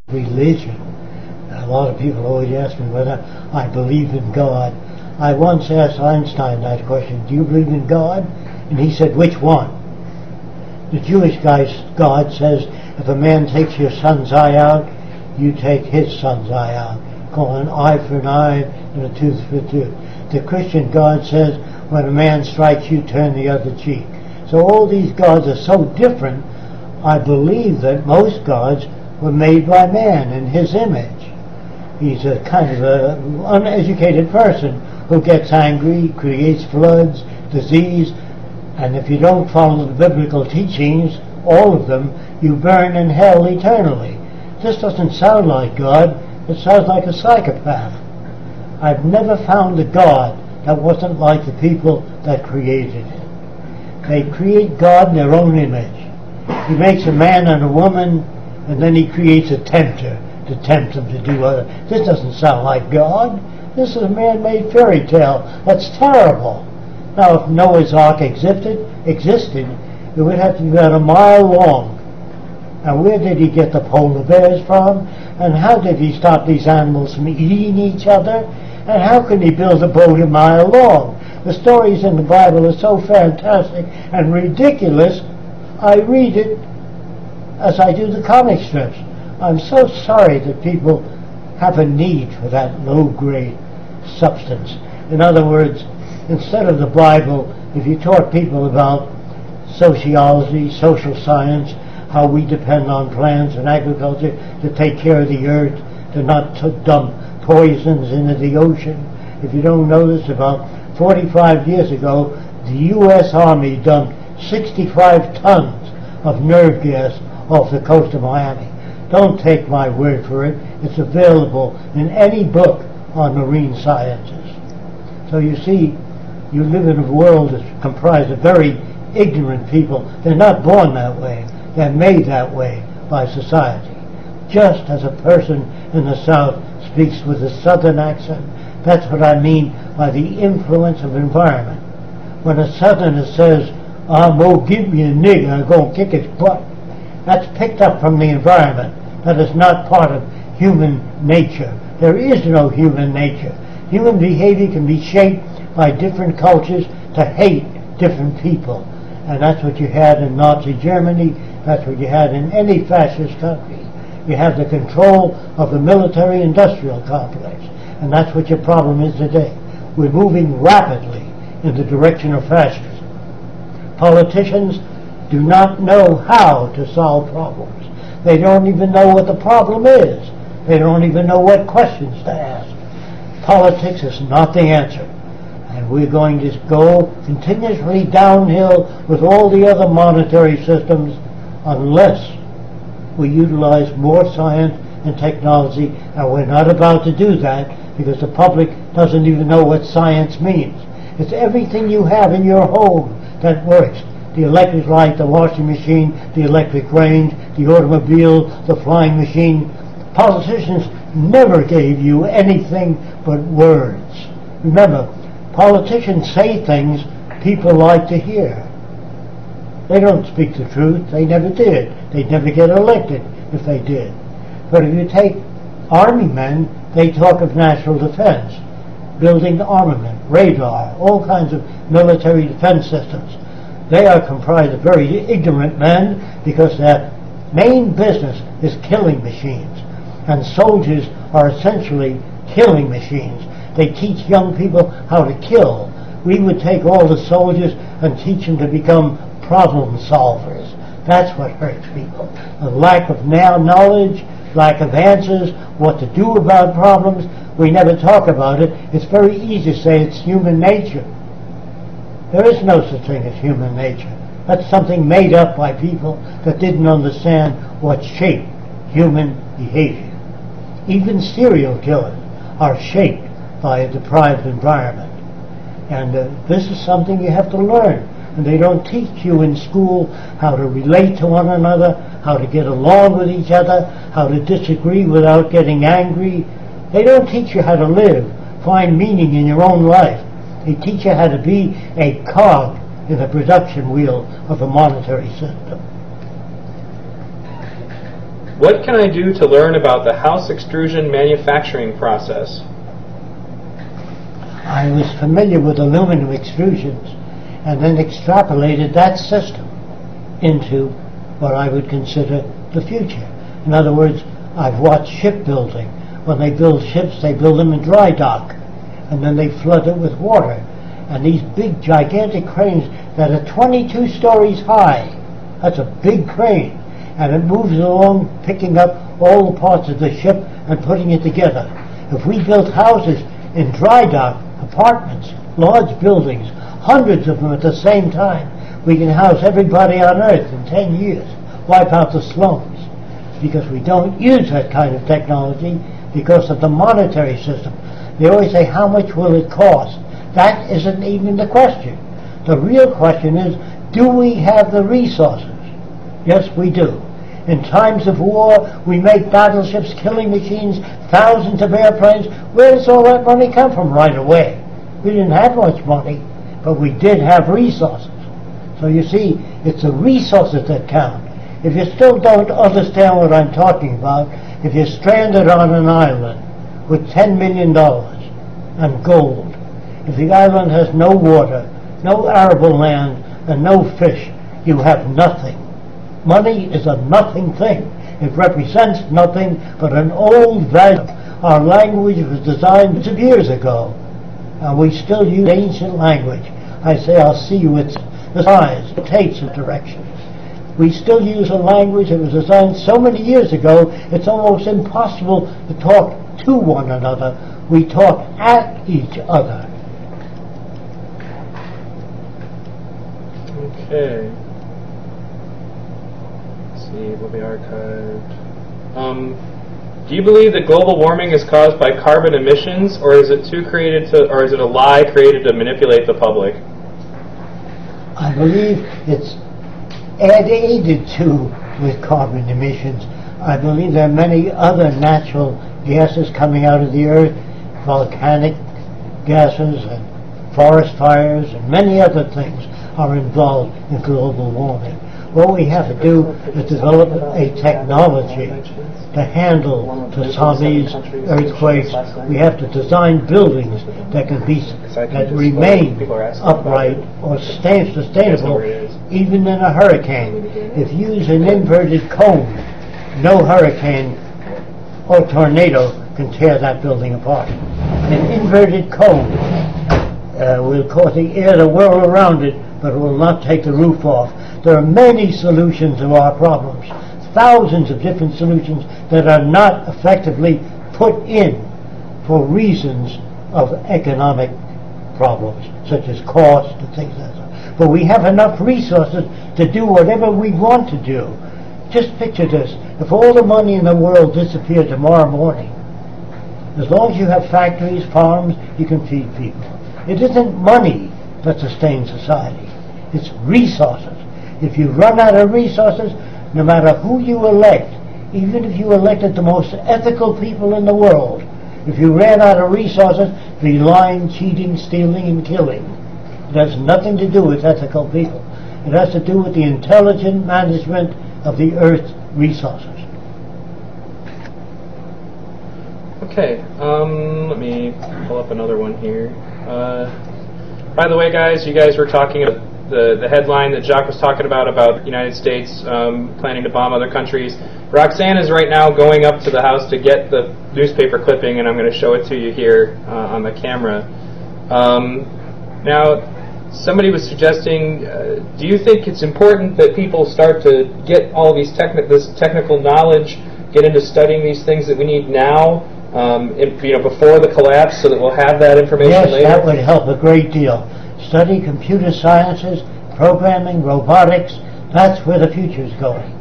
religion. A lot of people always ask me whether I believe in God. I once asked Einstein that question, do you believe in God? And he said, which one? The Jewish guy's God says, if a man takes your son's eye out, you take his son's eye out. Call an eye for an eye and a tooth for a tooth. The Christian God says, when a man strikes you, turn the other cheek. So all these gods are so different. I believe that most gods were made by man in his image. He's a kind of an uneducated person who gets angry, creates floods, disease, and if you don't follow the biblical teachings, all of them, you burn in hell eternally. This doesn't sound like God. It sounds like a psychopath. I've never found a God that wasn't like the people that created it. They create God in their own image. He makes a man and a woman, and then he creates a tempter to tempt them to do other. This doesn't sound like God. This is a man-made fairy tale. That's terrible. Now, if Noah's Ark existed, it would have to be about a mile long. And where did he get the polar bears from? And how did he stop these animals from eating each other? And how can he build a boat a mile long? The stories in the Bible are so fantastic and ridiculous, I read it as I do the comic strips. I'm so sorry that people have a need for that low-grade substance. In other words, instead of the Bible, if you taught people about sociology, social science, how we depend on plants and agriculture to take care of the earth, to not to dump poisons into the ocean. If you don't know this, about 45 years ago, the U.S. Army dumped 65 tons of nerve gas off the coast of Miami. Don't take my word for it. It's available in any book on marine sciences. So you see, you live in a world that's comprised of very ignorant people. They're not born that way. They're made that way by society. Just as a person in the South speaks with a Southern accent, that's what I mean by the influence of environment. When a Southerner says, I'm going to give me a nigger, I'm going to kick his butt, that's picked up from the environment. That is not part of human nature. There is no human nature. Human behavior can be shaped by different cultures to hate different people. And that's what you had in Nazi Germany. That's what you had in any fascist country. You have the control of the military-industrial complex. And that's what your problem is today. We're moving rapidly in the direction of fascism. Politicians do not know how to solve problems. They don't even know what the problem is. They don't even know what questions to ask. Politics is not the answer. And we're going to go continuously downhill with all the other monetary systems unless we utilize more science and technology, and we're not about to do that because the public doesn't even know what science means. It's everything you have in your home that works. The electric light, the washing machine, the electric range, the automobile, the flying machine. Politicians never gave you anything but words. Remember, politicians say things people like to hear. They don't speak the truth. They never did. They'd never get elected if they did. But if you take army men, they talk of national defense, building armament, radar, all kinds of military defense systems. They are comprised of very ignorant men because their main business is killing machines. And soldiers are essentially killing machines. They teach young people how to kill. We would take all the soldiers and teach them to become problem solvers. That's what hurts people. A lack of knowledge, lack of answers, what to do about problems. We never talk about it. It's very easy to say it's human nature. There is no such thing as human nature. That's something made up by people that didn't understand what shaped human behavior. Even serial killers are shaped by a deprived environment. And this is something you have to learn. And they don't teach you in school how to relate to one another, how to get along with each other, how to disagree without getting angry. They don't teach you how to live, find meaning in your own life. They teach you how to be a cog in the production wheel of a monetary system. What can I do to learn about the house extrusion manufacturing process? I was familiar with aluminum extrusions and then extrapolated that system into what I would consider the future. In other words, I've watched shipbuilding. When they build ships, they build them in dry dock, and then they flood it with water. And these big, gigantic cranes that are 22 stories high, that's a big crane, and it moves along picking up all the parts of the ship and putting it together. If we built houses in dry dock, apartments, large buildings, hundreds of them at the same time, we can house everybody on Earth in 10 years, wipe out the slums. Because we don't use that kind of technology because of the monetary system. They always say, how much will it cost? That isn't even the question. The real question is, do we have the resources? Yes, we do. In times of war, we make battleships, killing machines, thousands of airplanes. Where does all that money come from right away? We didn't have much money, but we did have resources. So you see, it's the resources that count. If you still don't understand what I'm talking about, if you're stranded on an island with $10 million and gold, if the island has no water, no arable land, and no fish, you have nothing. Money is a nothing thing. It represents nothing but an old value. Our language was designed hundreds of years ago, and we still use ancient language. I say, I'll see you with the size, the takes of directions. We still use a language that was designed so many years ago, it's almost impossible to talk to one another. We talk at each other. Okay. Let's see, will be archived. Do you believe that global warming is caused by carbon emissions, or is it or is it a lie created to manipulate the public? I believe it's aided to with carbon emissions. I believe there are many other natural gases coming out of the earth, volcanic gases and forest fires and many other things are involved in global warming. What we have to do is develop a technology to handle tsunamis, earthquakes. We have to design buildings that remain upright or stay sustainable even in a hurricane. If you use an inverted cone, no hurricane or tornado can tear that building apart. An inverted cone will cause the air to whirl around it, but it will not take the roof off. There are many solutions to our problems, thousands of different solutions that are not effectively put in for reasons of economic problems, such as cost and things like that. But we have enough resources to do whatever we want to do. Just picture this. If all the money in the world disappeared tomorrow morning, as long as you have factories, farms, you can feed people. It isn't money that sustains society. It's resources. If you run out of resources, no matter who you elect, even if you elected the most ethical people in the world, if you ran out of resources, be lying, cheating, stealing, and killing. It has nothing to do with ethical people. It has to do with the intelligent management of the Earth's resources. Okay, let me pull up another one here. By the way, guys, you guys were talking about the headline that Jacque was talking about the United States planning to bomb other countries. Roxanne is right now going up to the house to get the newspaper clipping, and I'm going to show it to you here on the camera. Now, somebody was suggesting, do you think it's important that people start to get all these this technical knowledge, get into studying these things that we need now, before the collapse, so that we'll have that information later? Yes, that would help a great deal. Study computer sciences, programming, robotics. That's where the future is going,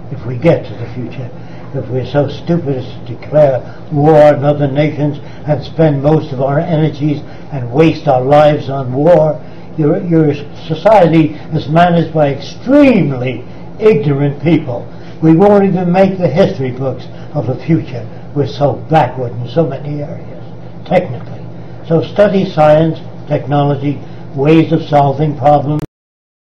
if we get to the future. If we're so stupid as to declare war on other nations and spend most of our energies and waste our lives on war, your society is managed by extremely ignorant people. We won't even make the history books of the future. We're so backward in so many areas, technically. So study science, technology, ways of solving problems.